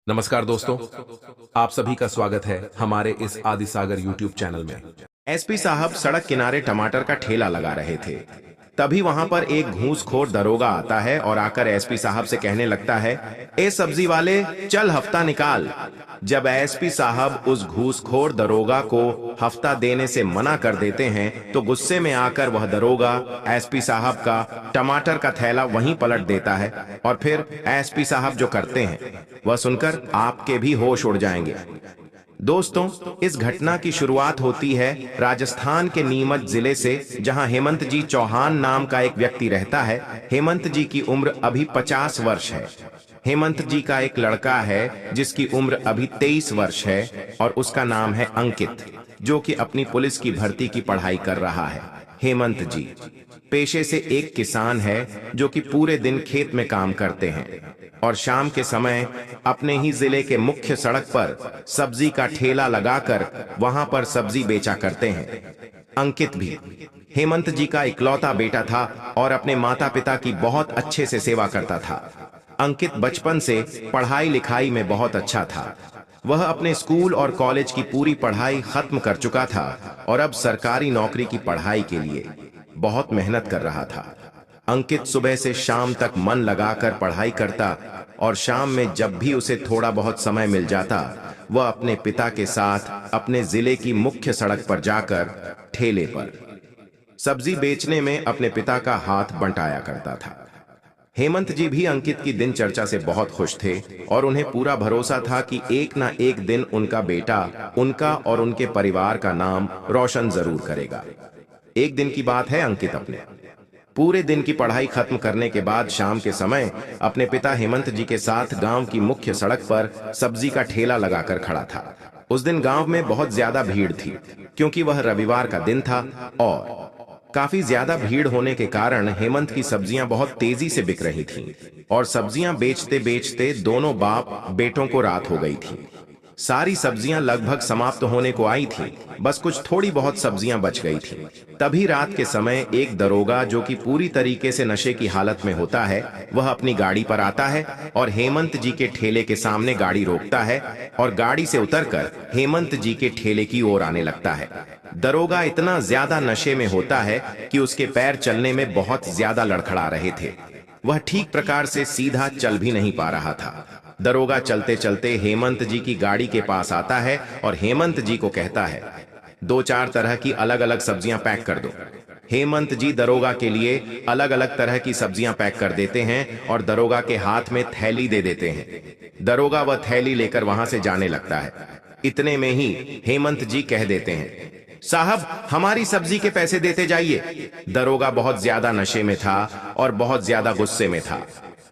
नमस्कार दोस्तों, आप सभी का स्वागत है हमारे इस आदि सागर यूट्यूब चैनल में। एसपी साहब सड़क किनारे टमाटर का ठेला लगा रहे थे। तभी वहां पर एक घूसखोर दरोगा आता है और आकर एसपी साहब से कहने लगता है, ए सब्जी वाले, चल हफ्ता निकाल। जब एसपी साहब उस घूसखोर दरोगा को हफ्ता देने से मना कर देते हैं तो गुस्से में आकर वह दरोगा एसपी साहब का टमाटर का थैला वहीं पलट देता है। और फिर एसपी साहब जो करते हैं वह सुनकर आपके भी होश उड़ जाएंगे। दोस्तों, इस घटना की शुरुआत होती है राजस्थान के नीमच जिले से, जहां हेमंत जी चौहान नाम का एक व्यक्ति रहता है। हेमंत जी की उम्र अभी 50 वर्ष है। हेमंत जी का एक लड़का है जिसकी उम्र अभी 23 वर्ष है और उसका नाम है अंकित, जो कि अपनी पुलिस की भर्ती की पढ़ाई कर रहा है। हेमंत जी पेशे से एक किसान है जो कि पूरे दिन खेत में काम करते हैं और शाम के समय अपने ही जिले के मुख्य सड़क पर सब्जी का ठेला लगाकर वहां पर सब्जी बेचा करते हैं। अंकित भी हेमंत जी का इकलौता बेटा था और अपने माता पिता की बहुत अच्छे से सेवा करता था। अंकित बचपन से पढ़ाई लिखाई में बहुत अच्छा था। वह अपने स्कूल और कॉलेज की पूरी पढ़ाई खत्म कर चुका था और अब सरकारी नौकरी की पढ़ाई के लिए बहुत मेहनत कर रहा था। अंकित सुबह से शाम तक मन लगाकर पढ़ाई करता और शाम में जब भी उसे थोड़ा बहुत समय मिल जाता, वह अपने पिता के साथ अपने जिले की मुख्य सड़क पर जाकर ठेले पर सब्जी बेचने में अपने पिता का हाथ बंटाया करता था। हेमंत जी भी अंकित की दिनचर्या से बहुत खुश थे और उन्हें पूरा भरोसा था कि एक ना एक दिन उनका बेटा उनका और उनके परिवार का नाम रोशन जरूर करेगा। एक दिन की बात है, अंकित अपने पूरे दिन की पढ़ाई खत्म करने के बाद शाम के समय अपने पिता हेमंत जी के साथ गांव की मुख्य सड़क पर सब्जी का ठेला लगाकर खड़ा था। उस दिन गांव में बहुत ज्यादा भीड़ थी क्योंकि वह रविवार का दिन था और काफी ज्यादा भीड़ होने के कारण हेमंत की सब्जियां बहुत तेजी से बिक रही थीं और सब्जियां बेचते बेचते दोनों बाप बेटों को रात हो गई थी। सारी सब्जियां लगभग समाप्त होने को आई थी, बस कुछ थोड़ी बहुत सब्जियां बच गई थी। तभी रात के समय एक दरोगा, जो कि पूरी तरीके से नशे की हालत में होता है, वह अपनी गाड़ी पर आता है और हेमंत जी के ठेले के सामने गाड़ी रोकता है और गाड़ी से उतरकर हेमंत जी के ठेले की ओर आने लगता है। दरोगा इतना ज्यादा नशे में होता है कि उसके पैर चलने में बहुत ज्यादा लड़खड़ा रहे थे। वह ठीक प्रकार से सीधा चल भी नहीं पा रहा था। दरोगा चलते चलते हेमंत जी की गाड़ी के पास आता है और हेमंत जी को कहता है, 2-4 तरह की अलग अलग सब्जियां पैक कर दो। हेमंत जी दरोगा के लिए अलग अलग तरह की सब्जियां पैक कर देते हैं और दरोगा के हाथ में थैली दे देते हैं। दरोगा वह थैली लेकर वहां से जाने लगता है। इतने में ही हेमंत जी कह देते हैं, साहब, हमारी सब्जी के पैसे देते जाइए। दरोगा बहुत ज्यादा नशे में था और बहुत ज्यादा गुस्से में था।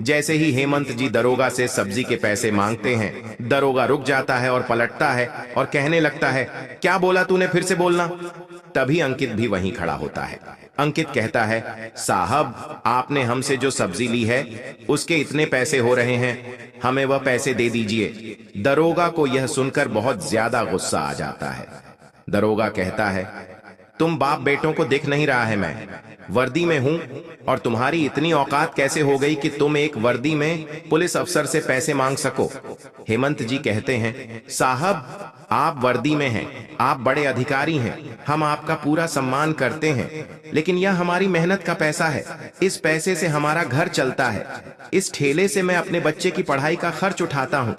जैसे ही हेमंत जी दरोगा से सब्जी के पैसे मांगते हैं, दरोगा रुक जाता है और पलटता है और कहने लगता है, क्या बोला तूने, फिर से बोलना। तभी अंकित भी वहीं खड़ा होता है। अंकित कहता है, साहब, आपने हमसे जो सब्जी ली है उसके इतने पैसे हो रहे हैं, हमें वह पैसे दे दीजिए। दरोगा को यह सुनकर बहुत ज्यादा गुस्सा आ जाता है। दरोगा कहता है, तुम बाप बेटों को दिख नहीं रहा है, मैं वर्दी में हूं और तुम्हारी इतनी औकात कैसे हो गई कि तुम एक वर्दी में पुलिस अफसर से पैसे मांग सको। हेमंत जी कहते हैं, साहब, आप वर्दी में हैं, आप बड़े अधिकारी हैं, हम आपका पूरा सम्मान करते हैं, लेकिन यह हमारी मेहनत का पैसा है। इस पैसे से हमारा घर चलता है। इस ठेले से मैं अपने बच्चे की पढ़ाई का खर्च उठाता हूँ।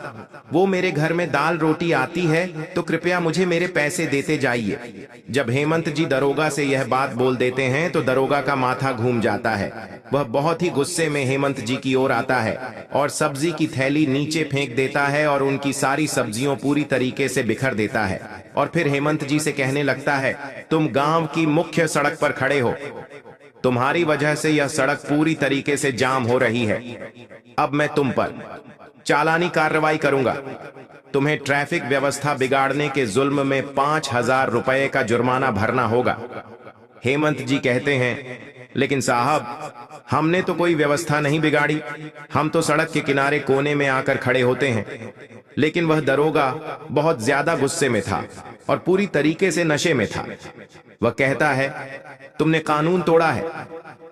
वो मेरे घर में दाल रोटी आती है, तो कृपया मुझे मेरे पैसे देते जाइए। जब हेमंत जी दरोगा से यह बात बोल देते हैं तो दरोगा का माथा घूम जाता है। वह बहुत ही गुस्से में हेमंत जी की ओर आता है और सब्जी की थैली नीचे फेंक देता है और उनकी सारी सब्जियों पूरी तरीके से बिखर देता है और फिर हेमंत जी से कहने लगता है, तुम गांव की मुख्य सड़क पर खड़े हो, तुम्हारी वजह से यह सड़क पूरी तरीके से जाम हो रही है। अब मैं तुम पर चालानी कार्रवाई करूंगा। तुम्हें ट्रैफिक व्यवस्था बिगाड़ने के जुल्म में 5,000 रुपए का जुर्माना भरना होगा। हेमंत जी कहते हैं, लेकिन साहब, हमने तो कोई व्यवस्था नहीं बिगाड़ी, हम तो सड़क के किनारे कोने में आकर खड़े होते हैं। लेकिन वह दरोगा बहुत ज्यादा गुस्से में था और पूरी तरीके से नशे में था। वह कहता है, तुमने कानून तोड़ा है,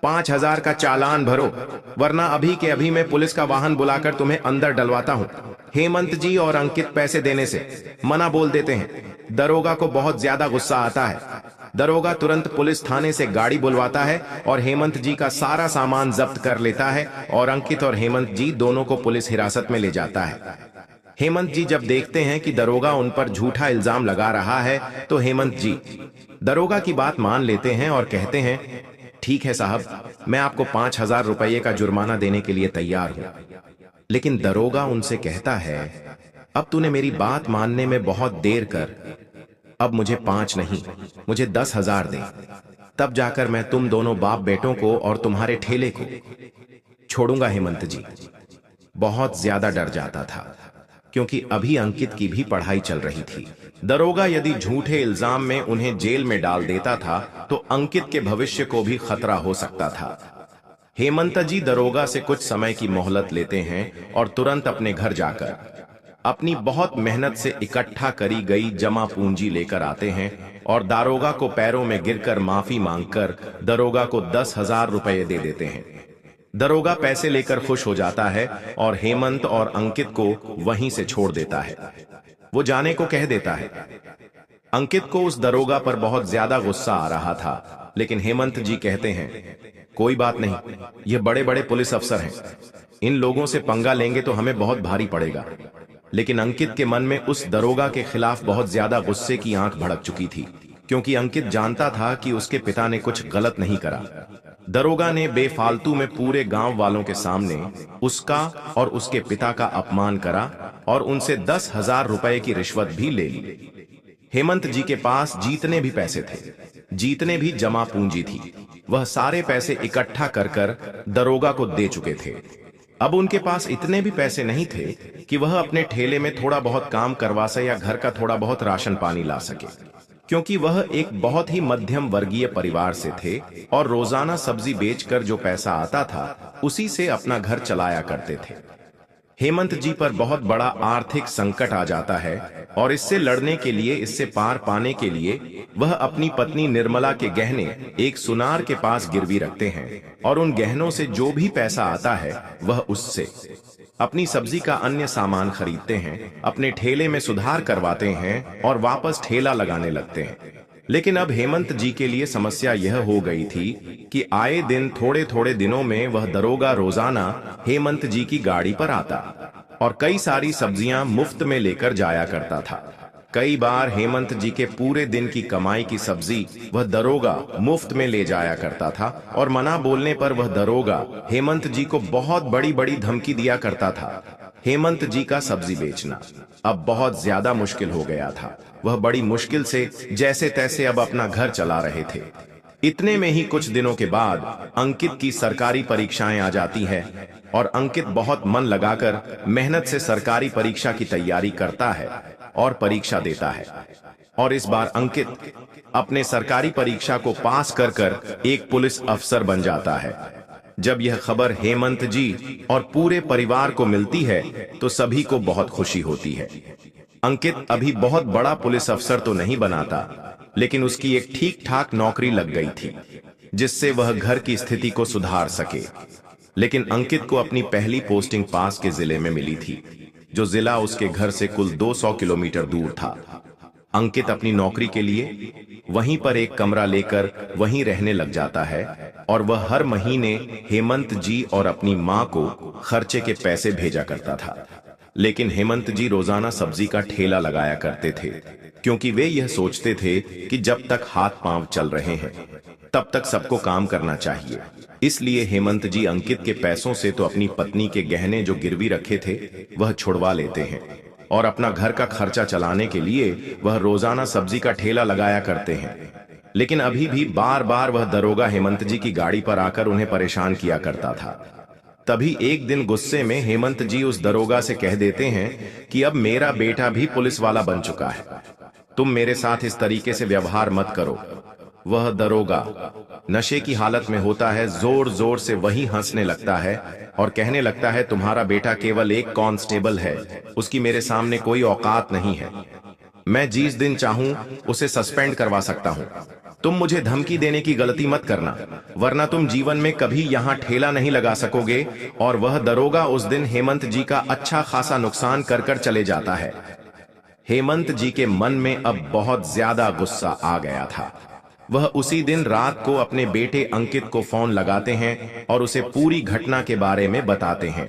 5,000 का चालान भरो, वरना अभी के अभी मैं पुलिस का वाहन बुलाकर तुम्हें अंदर डलवाता हूं। हेमंत जी और अंकित पैसे देने से मना बोल देते हैं। दरोगा को बहुत ज्यादा गुस्सा आता है। दरोगा तुरंत पुलिस थाने से गाड़ी बुलवाता है और हेमंत जी का सारा सामान जब्त कर लेता है और अंकित और हेमंत जी दोनों को पुलिस हिरासत में ले जाता है। हेमंत जी जब देखते हैं कि दरोगा उन पर झूठा इल्जाम लगा रहा है तो हेमंत जी दरोगा की बात मान लेते हैं और कहते हैं, ठीक है साहब, मैं आपको 5,000 रुपये का जुर्माना देने के लिए तैयार हूं। लेकिन दरोगा उनसे कहता है, अब तूने मेरी बात मानने में बहुत देर कर, अब मुझे 5 नहीं, मुझे 10,000 दे, तब जाकर मैं तुम दोनों बाप बेटों को और तुम्हारे ठेले को छोड़ूंगा। हेमंत जी बहुत ज्यादा डर जाता था क्योंकि अभी अंकित की भी पढ़ाई चल रही थी। दरोगा यदि झूठे इल्जाम में उन्हें जेल में डाल देता था तो अंकित के भविष्य को भी खतरा हो सकता था। हेमंत जी दरोगा से कुछ समय की मोहलत लेते हैं और तुरंत अपने घर जाकर अपनी बहुत मेहनत से इकट्ठा करी गई जमा पूंजी लेकर आते हैं और दारोगा को पैरों में गिरकर माफी मांगकर दरोगा को 10,000 रुपये दे देते हैं। दरोगा पैसे लेकर खुश हो जाता है और हेमंत और अंकित को वहीं से छोड़ देता है। वो जाने को कह देता है। अंकित को उस दरोगा पर बहुत ज्यादा गुस्सा आ रहा था, लेकिन हेमंत जी कहते हैं, कोई बात नहीं, ये बड़े बड़े पुलिस अफसर हैं, इन लोगों से पंगा लेंगे तो हमें बहुत भारी पड़ेगा। लेकिन अंकित के मन में उस दरोगा के खिलाफ बहुत ज्यादा गुस्से की आंख भड़क चुकी थी, क्योंकि अंकित जानता था कि उसके पिता ने कुछ गलत नहीं करा। दरोगा ने बेफालतू में पूरे गांव वालों के सामने उसका और उसके पिता का अपमान करा और उनसे 10,000 रुपए की रिश्वत भी ले ली। हेमंत जी के पास जितने भी पैसे थे, जितने भी जमा पूंजी थी, वह सारे पैसे इकट्ठा कर कर दरोगा को दे चुके थे। अब उनके पास इतने भी पैसे नहीं थे कि वह अपने ठेले में थोड़ा बहुत काम करवा सके या घर का थोड़ा बहुत राशन पानी ला सके, क्योंकि वह एक बहुत ही मध्यम वर्गीय परिवार से थे और रोजाना सब्जी बेचकर जो पैसा आता था उसी से अपना घर चलाया करते थे। हेमंत जी पर बहुत बड़ा आर्थिक संकट आ जाता है और इससे लड़ने के लिए, इससे पार पाने के लिए वह अपनी पत्नी निर्मला के गहने एक सुनार के पास गिरवी रखते हैं और उन गहनों से जो भी पैसा आता है वह उससे अपनी सब्जी का अन्य सामान खरीदते हैं, अपने ठेले में सुधार करवाते हैं और वापस ठेला लगाने लगते हैं। लेकिन अब हेमंत जी के लिए समस्या यह हो गई थी कि आए दिन थोड़े थोड़े दिनों में वह दरोगा रोजाना हेमंत जी की गाड़ी पर आता और कई सारी सब्जियां मुफ्त में लेकर जाया करता था। कई बार हेमंत जी के पूरे दिन की कमाई की सब्जी वह दरोगा मुफ्त में ले जाया करता था और मना बोलने पर वह दरोगा हेमंत जी को बहुत बड़ी बड़ी धमकी दिया करता था। हेमंत जी का सब्जी बेचना अब बहुत ज्यादा मुश्किल हो गया था। वह बड़ी मुश्किल से जैसे तैसे अब अपना घर चला रहे थे। इतने में ही कुछ दिनों के बाद अंकित की सरकारी परीक्षाएं आ जाती है और अंकित बहुत मन लगाकर मेहनत से सरकारी परीक्षा की तैयारी करता है और परीक्षा देता है। और इस बार अंकित अपने सरकारी परीक्षा को पास कर कर एक पुलिस अफसर बन जाता है। जब यह खबर हेमंत जी और पूरे परिवार को मिलती है तो सभी को बहुत खुशी होती है। अंकित अभी बहुत बड़ा पुलिस अफसर तो नहीं बनाता, लेकिन उसकी एक ठीक ठाक नौकरी लग गई थी जिससे वह घर की स्थिति को सुधार सके। लेकिन अंकित को अपनी पहली पोस्टिंग पास के जिले में मिली थी, जो जिला उसके घर से कुल 200 किलोमीटर दूर था। अंकित अपनी नौकरी के लिए वहीं पर एक कमरा लेकर वहीं रहने लग जाता है और वह हर महीने हेमंत जी और अपनी मां को खर्चे के पैसे भेजा करता था। लेकिन हेमंत जी रोजाना सब्जी का ठेला लगाया करते थे, क्योंकि वे यह सोचते थे कि जब तक हाथ पांव चल रहे हैं तब तक सबको काम करना चाहिए। इसलिए हेमंत जी अंकित के पैसों से तो अपनी पत्नी के गहने जो गिरवी रखे थे वह छुड़वा लेते हैं और अपना घर का खर्चा चलाने के लिए वह रोजाना सब्जी का ठेला लगाया करते हैं। लेकिन अभी भी बार बार वह दरोगा हेमंत जी की गाड़ी पर आकर उन्हें परेशान किया करता था। तभी एक दिन गुस्से में हेमंत जी उस दरोगा से कह देते हैं कि अब मेरा बेटा भी पुलिस वाला बन चुका है, तुम मेरे साथ इस तरीके से व्यवहार मत करो। वह दरोगा नशे की हालत में होता है, जोर जोर से वही हंसने लगता है और कहने लगता है, तुम्हारा बेटा केवल एक कांस्टेबल है, उसकी मेरे सामने कोई औकात नहीं है। मैं जिस दिन चाहूं उसे सस्पेंड करवा सकता हूं। तुम मुझे धमकी देने की गलती मत करना, वरना तुम जीवन में कभी यहाँ ठेला नहीं लगा सकोगे। और वह दरोगा उस दिन हेमंत जी का अच्छा खासा नुकसान कर कर चले जाता है। हेमंत जी के मन में अब बहुत ज्यादा गुस्सा आ गया था। वह उसी दिन रात को अपने बेटे अंकित को फोन लगाते हैं और उसे पूरी घटना के बारे में बताते हैं।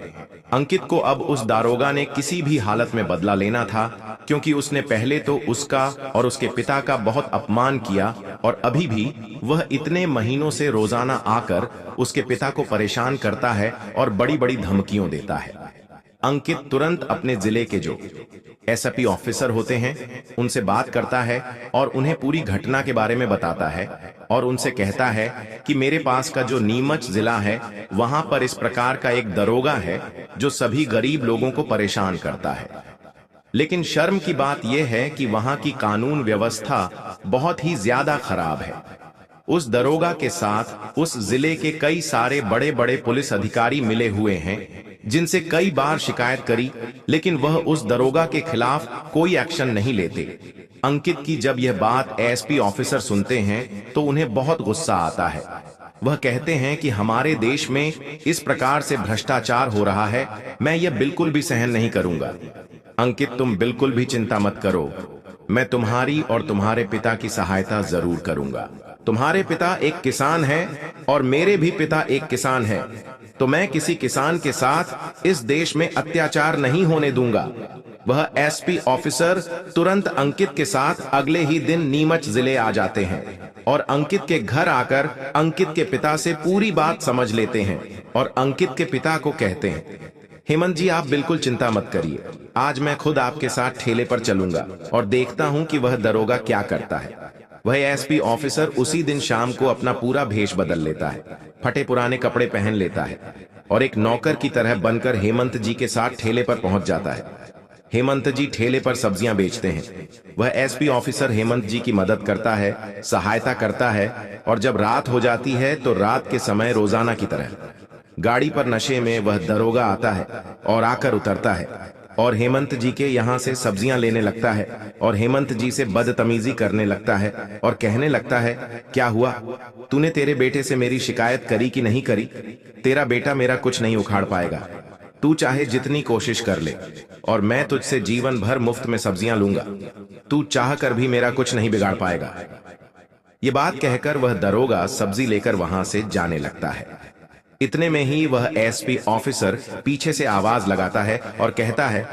अंकित को अब उस दारोगा ने किसी भी हालत में बदला लेना था, क्योंकि उसने पहले तो उसका और उसके पिता का बहुत अपमान किया और अभी भी वह इतने महीनों से रोजाना आकर उसके पिता को परेशान करता है और बड़ी बड़ी धमकियों देता है। अंकित तुरंत अपने जिले के जो एसपी ऑफिसर होते हैं उनसे बात करता है और उन्हें पूरी घटना के बारे में बताता है और उनसे कहता है कि मेरे पास का जो नीमच जिला है वहां पर इस प्रकार का एक दरोगा है जो सभी गरीब लोगों को परेशान करता है। लेकिन शर्म की बात यह है कि वहां की कानून व्यवस्था बहुत ही ज्यादा खराब है। उस दरोगा के साथ उस जिले के कई सारे बड़े बड़े पुलिस अधिकारी मिले हुए हैं जिनसे कई बार शिकायत करी, लेकिन वह उस दरोगा के खिलाफ कोई एक्शन नहीं लेते। अंकित की जब यह बात एसपी ऑफिसर सुनते हैं तो उन्हें बहुत गुस्सा आता है। वह कहते हैं कि हमारे देश में इस प्रकार से भ्रष्टाचार हो रहा है, मैं यह बिल्कुल भी सहन नहीं करूंगा। अंकित, तुम बिल्कुल भी चिंता मत करो, मैं तुम्हारी और तुम्हारे पिता की सहायता जरूर करूंगा। तुम्हारे पिता एक किसान है और मेरे भी पिता एक किसान है, तो मैं किसी किसान के साथ इस देश में अत्याचार नहीं होने दूंगा। वह एसपी ऑफिसर तुरंत अंकित के साथ अगले ही दिन नीमच जिले आ जाते हैं और अंकित के घर आकर अंकित के पिता से पूरी बात समझ लेते हैं और अंकित के पिता को कहते हैं, हेमंत जी आप बिल्कुल चिंता मत करिए, आज मैं खुद आपके साथ ठेले पर चलूंगा और देखता हूं कि वह दरोगा क्या करता है। वह एसपी ऑफिसर उसी दिन शाम को अपना पूरा भेष बदल लेता है, फटे पुराने कपड़े पहन लेता है और एक नौकर की तरह बनकर हेमंत जी के साथ ठेले पर पहुंच जाता है। हेमंत जी ठेले पर सब्जियां बेचते हैं। वह एसपी ऑफिसर हेमंत जी की मदद करता है, सहायता करता है और जब रात हो जाती है तो रात के समय रोजाना की तरह गाड़ी पर नशे में वह दरोगा आता है और आकर उतरता है और हेमंत जी के यहाँ से सब्जियां लेने लगता है और हेमंत जी से बदतमीजी करने लगता है और कहने लगता है, क्या हुआ, तूने तेरे बेटे से मेरी शिकायत करी कि नहीं करी? तेरा बेटा मेरा कुछ नहीं उखाड़ पाएगा, तू चाहे जितनी कोशिश कर ले और मैं तुझसे जीवन भर मुफ्त में सब्जियां लूंगा, तू चाह कर भी मेरा कुछ नहीं बिगाड़ पाएगा। ये बात कहकर वह दरोगा सब्जी लेकर वहां से जाने लगता है। इतने में ही वह एसपी ऑफिसर पीछे से आवाज लगाता है और कहता है,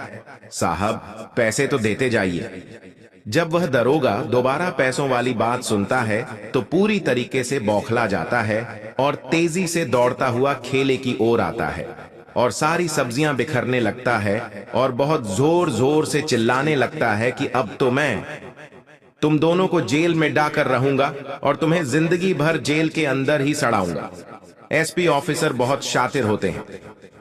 साहब पैसे तो देते जाइए। जब वह दरोगा दोबारा पैसों वाली बात सुनता है तो पूरी तरीके से बौखला जाता है और तेजी से दौड़ता हुआ ठेले की ओर आता है और सारी सब्जियां बिखरने लगता है और बहुत जोर जोर से चिल्लाने लगता है कि अब तो मैं तुम दोनों को जेल में डाकर रहूंगा और तुम्हें जिंदगी भर जेल के अंदर ही सड़ाऊंगा। एसपी ऑफिसर बहुत शातिर होते हैं।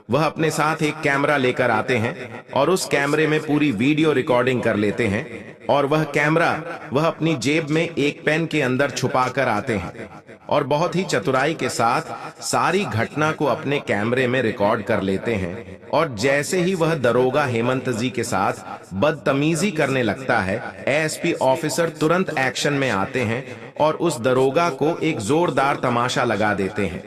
वह अपने साथ एक कैमरा लेकर आते हैं और उस कैमरे में पूरी वीडियो रिकॉर्डिंग कर लेते हैं और वह कैमरा वह अपनी जेब में एक पेन के अंदर छुपा कर आते हैं और बहुत ही चतुराई के साथ सारी घटना को अपने कैमरे में रिकॉर्ड कर लेते हैं। और जैसे ही वह दरोगा हेमंत जी के साथ बदतमीजी करने लगता है, एसपी ऑफिसर तुरंत एक्शन में आते हैं और उस दरोगा को एक जोरदार तमाचा लगा देते हैं।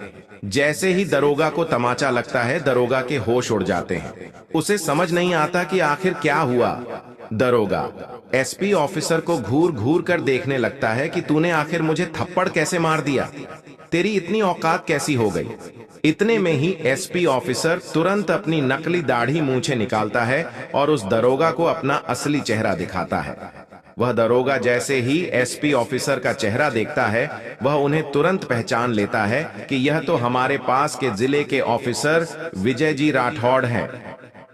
जैसे ही दरोगा को तमाचा लगता है, दरोगा के होश उड़ जाते हैं। उसे समझ नहीं आता कि आखिर क्या हुआ। दरोगा एसपी ऑफिसर को घूर घूर कर देखने लगता है कि तूने आखिर मुझे थप्पड़ कैसे मार दिया, तेरी इतनी औकात कैसी हो गई। इतने में ही एसपी ऑफिसर तुरंत अपनी नकली दाढ़ी मूंछें निकालता है और उस दरोगा को अपना असली चेहरा दिखाता है। वह दरोगा जैसे ही एसपी ऑफिसर का चेहरा देखता है, वह उन्हें तुरंत पहचान लेता है कि यह तो हमारे पास के जिले के ऑफिसर विजय जी राठौड़ हैं।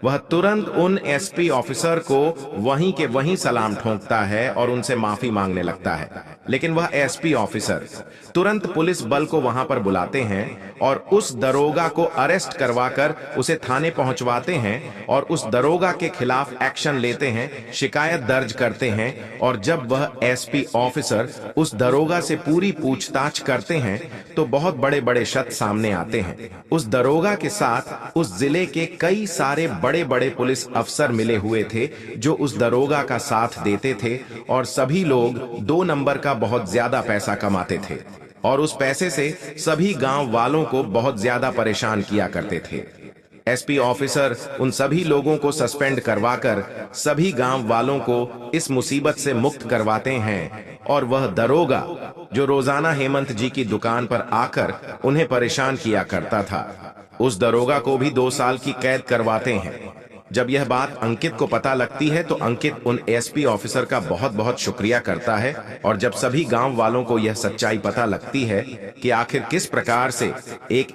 वह तुरंत उन एसपी ऑफिसर को वहीं के वहीं सलाम ठोंकता है और उनसे माफी मांगने लगता है। लेकिन वह एसपी ऑफिसर तुरंत पुलिस बल को वहां पर बुलाते हैं और उस दरोगा को अरेस्ट करवाकर उसे थाने पहुंचवाते हैं और उस दरोगा के खिलाफ एक्शन लेते हैं, शिकायत दर्ज करते हैं। और जब वह एसपी ऑफिसर उस दरोगा से पूरी पूछताछ करते हैं तो बहुत बड़े बड़े सत्य सामने आते हैं। उस दरोगा के साथ उस जिले के कई सारे बड़े बड़े पुलिस अफसर मिले हुए थे जो उस दरोगा का साथ देते थे और सभी लोग 2 नंबर का बहुत ज्यादा पैसा कमाते थे और उस पैसे से सभी गांव वालों को बहुत ज्यादा परेशान किया करते थे। एसपी ऑफिसर उन सभी लोगों को सस्पेंड करवाकर सभी गांव वालों को इस मुसीबत से मुक्त करवाते हैं और वह दरोगा जो रोजाना हेमंत जी की दुकान पर आकर उन्हें परेशान किया करता था, उस दरोगा को भी 2 साल की कैद करवाते हैं। जब यह बात अंकित को पता लगती है तो अंकित उन एसपी ऑफिसर का बहुत बहुत शुक्रिया करता है और जब सभी गांव वालों को यह सच्चाई पता लगती है कि आखिर किस प्रकार से एक